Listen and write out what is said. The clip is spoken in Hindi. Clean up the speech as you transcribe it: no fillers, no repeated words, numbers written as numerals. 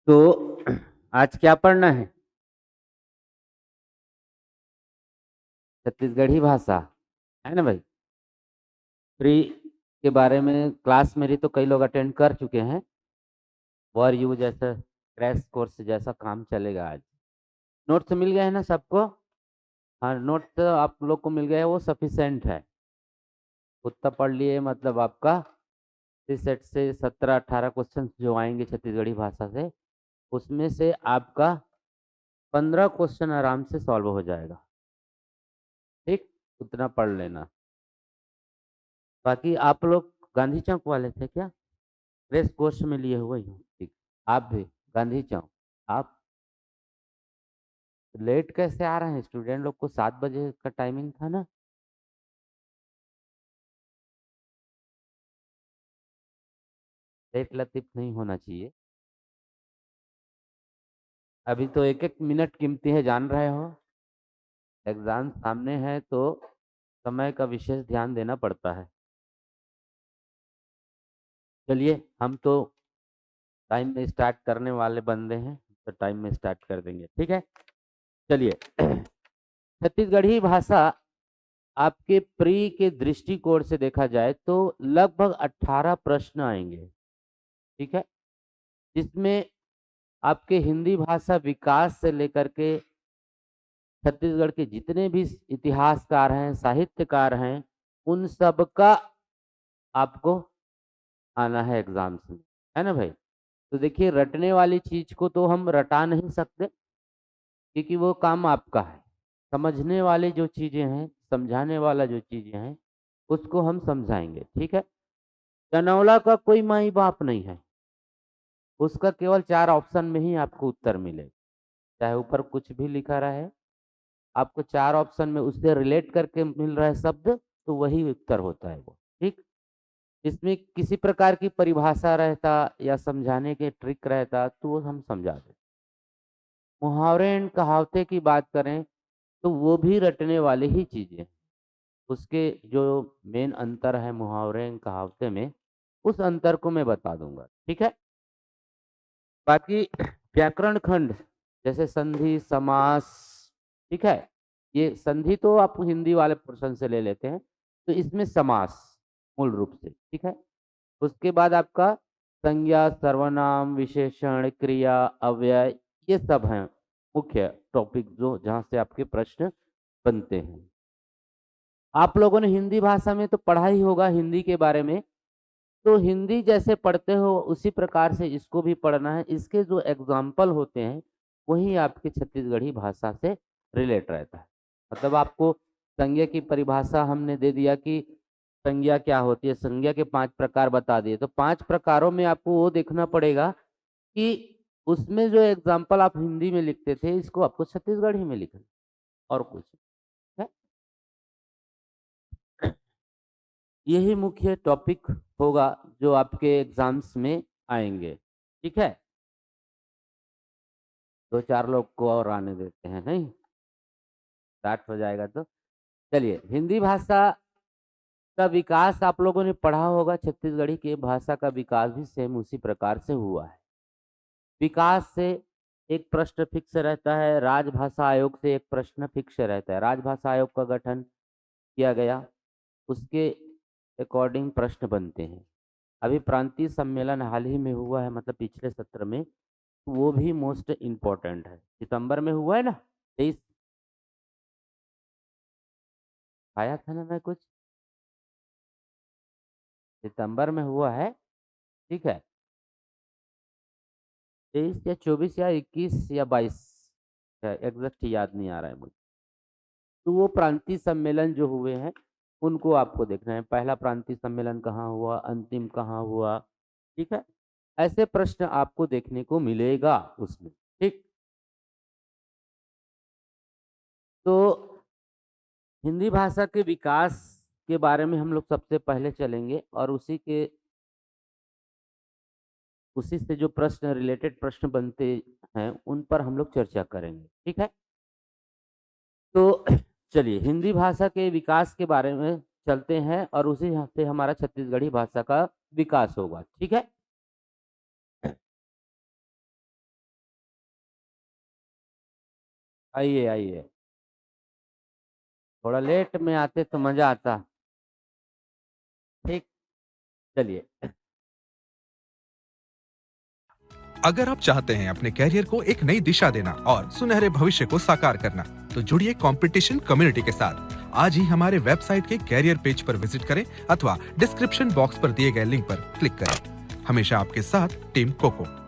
तो आज क्या पढ़ना है? छत्तीसगढ़ी भाषा, है ना भाई? प्री के बारे में क्लास मेरी तो कई लोग अटेंड कर चुके हैं। फॉर यू जैसा क्रैश कोर्स जैसा काम चलेगा आज। नोट्स मिल गए हैं ना सबको? हाँ, नोट तो आप लोग को मिल गए हैं, वो सफिशेंट है। उतना पढ़ लिए मतलब आपका इस सेट से 17-18 क्वेश्चन जो आएंगे छत्तीसगढ़ी भाषा से, उसमें से आपका 15 क्वेश्चन आराम से सॉल्व हो जाएगा। ठीक, उतना पढ़ लेना। बाकी आप लोग गांधी चौक वाले थे क्या? रेस कोर्स में लिए हुए ही हो? ठीक। आप भी गांधी चौक। आप लेट कैसे आ रहे हैं? स्टूडेंट लोग को 7 बजे का टाइमिंग था ना। लेट लतीफ नहीं होना चाहिए। अभी तो एक एक मिनट कीमती है, जान रहे हो। एग्जाम सामने है तो समय का विशेष ध्यान देना पड़ता है। चलिए, हम तो टाइम में स्टार्ट करने वाले बंदे हैं, तो टाइम में स्टार्ट कर देंगे, ठीक है। चलिए। छत्तीसगढ़ी भाषा आपके प्री के दृष्टिकोण से देखा जाए तो लगभग 18 प्रश्न आएंगे, ठीक है। जिसमें आपके हिंदी भाषा विकास से लेकर के छत्तीसगढ़ के जितने भी इतिहासकार हैं, साहित्यकार हैं, उन सब का आपको आना है एग्जाम्स में, है ना भाई? तो देखिए, रटने वाली चीज को तो हम रटा नहीं सकते, क्योंकि वो काम आपका है। समझने वाली जो चीजें हैं, समझाने वाला जो चीजें हैं, उसको हम समझाएंगे, ठीक है। जनौला का कोई माई बाप नहीं है, उसका केवल 4 ऑप्शन में ही आपको उत्तर मिलेगा। चाहे ऊपर कुछ भी लिखा रहे, आपको 4 ऑप्शन में उससे रिलेट करके मिल रहा है शब्द, तो वही उत्तर होता है वो, ठीक। इसमें किसी प्रकार की परिभाषा रहता या समझाने के ट्रिक रहता तो वो हम समझा देते। मुहावरे एंड कहावते की बात करें तो वो भी रटने वाले ही चीजें हैं। उसके जो मेन अंतर है मुहावरे एंड कहावते में, उस अंतर को मैं बता दूंगा, ठीक है। बाकी व्याकरण खंड, जैसे संधि समास, ठीक है। ये संधि तो आप हिंदी वाले पोर्शन से ले लेते हैं, तो इसमें समास मूल रूप से, ठीक है। उसके बाद आपका संज्ञा, सर्वनाम, विशेषण, क्रिया, अव्यय, ये सब हैं मुख्य टॉपिक जो जहां से आपके प्रश्न बनते हैं। आप लोगों ने हिंदी भाषा में तो पढ़ा ही होगा हिंदी के बारे में, तो हिंदी जैसे पढ़ते हो उसी प्रकार से इसको भी पढ़ना है। इसके जो एग्जाम्पल होते हैं वही आपकी छत्तीसगढ़ी भाषा से रिलेट रहता है। मतलब आपको संज्ञा की परिभाषा हमने दे दिया कि संज्ञा क्या होती है, संज्ञा के 5 प्रकार बता दिए, तो 5 प्रकारों में आपको वो देखना पड़ेगा कि उसमें जो एग्जाम्पल आप हिंदी में लिखते थे, इसको आपको छत्तीसगढ़ी में लिखना, और कुछ है। यही मुख्य टॉपिक होगा जो आपके एग्जाम्स में आएंगे, ठीक है। 2-4 लोग को और आने देते हैं, नहीं स्टार्ट हो जाएगा तो। चलिए, हिंदी भाषा का विकास आप लोगों ने पढ़ा होगा, छत्तीसगढ़ी की भाषा का विकास भी सेम उसी प्रकार से हुआ है। विकास से एक प्रश्न फिक्स रहता है, राजभाषा आयोग से एक प्रश्न फिक्स रहता है। राजभाषा आयोग का गठन किया गया, उसके अकॉर्डिंग प्रश्न बनते हैं। अभी प्रांतीय सम्मेलन हाल ही में हुआ है, मतलब पिछले सत्र में, वो भी मोस्ट इम्पोर्टेंट है। सितंबर में हुआ है ना, 23 आया था ना मैं कुछ, सितंबर में हुआ है, ठीक है। 23 या 24 या 21 या 22, एग्जैक्ट याद नहीं आ रहा है मुझे। तो वो प्रांतीय सम्मेलन जो हुए हैं उनको आपको देखना है, पहला प्रांतीय सम्मेलन कहाँ हुआ, अंतिम कहाँ हुआ, ठीक है। ऐसे प्रश्न आपको देखने को मिलेगा उसमें, ठीक। तो हिंदी भाषा के विकास के बारे में हम लोग सबसे पहले चलेंगे, और उसी से जो प्रश्न रिलेटेड प्रश्न बनते हैं उन पर हम लोग चर्चा करेंगे, ठीक है। तो चलिए, हिंदी भाषा के विकास के बारे में चलते हैं, और उसी से हमारा छत्तीसगढ़ी भाषा का विकास होगा, ठीक है। आइए आइए, थोड़ा लेट में आते तो मजा आता। ठीक, चलिए। अगर आप चाहते हैं अपने कैरियर को एक नई दिशा देना और सुनहरे भविष्य को साकार करना, तो जुड़िए कंपटीशन कम्युनिटी के साथ। आज ही हमारे वेबसाइट के कैरियर पेज पर विजिट करें अथवा डिस्क्रिप्शन बॉक्स पर दिए गए लिंक पर क्लिक करें। हमेशा आपके साथ टीम कोको।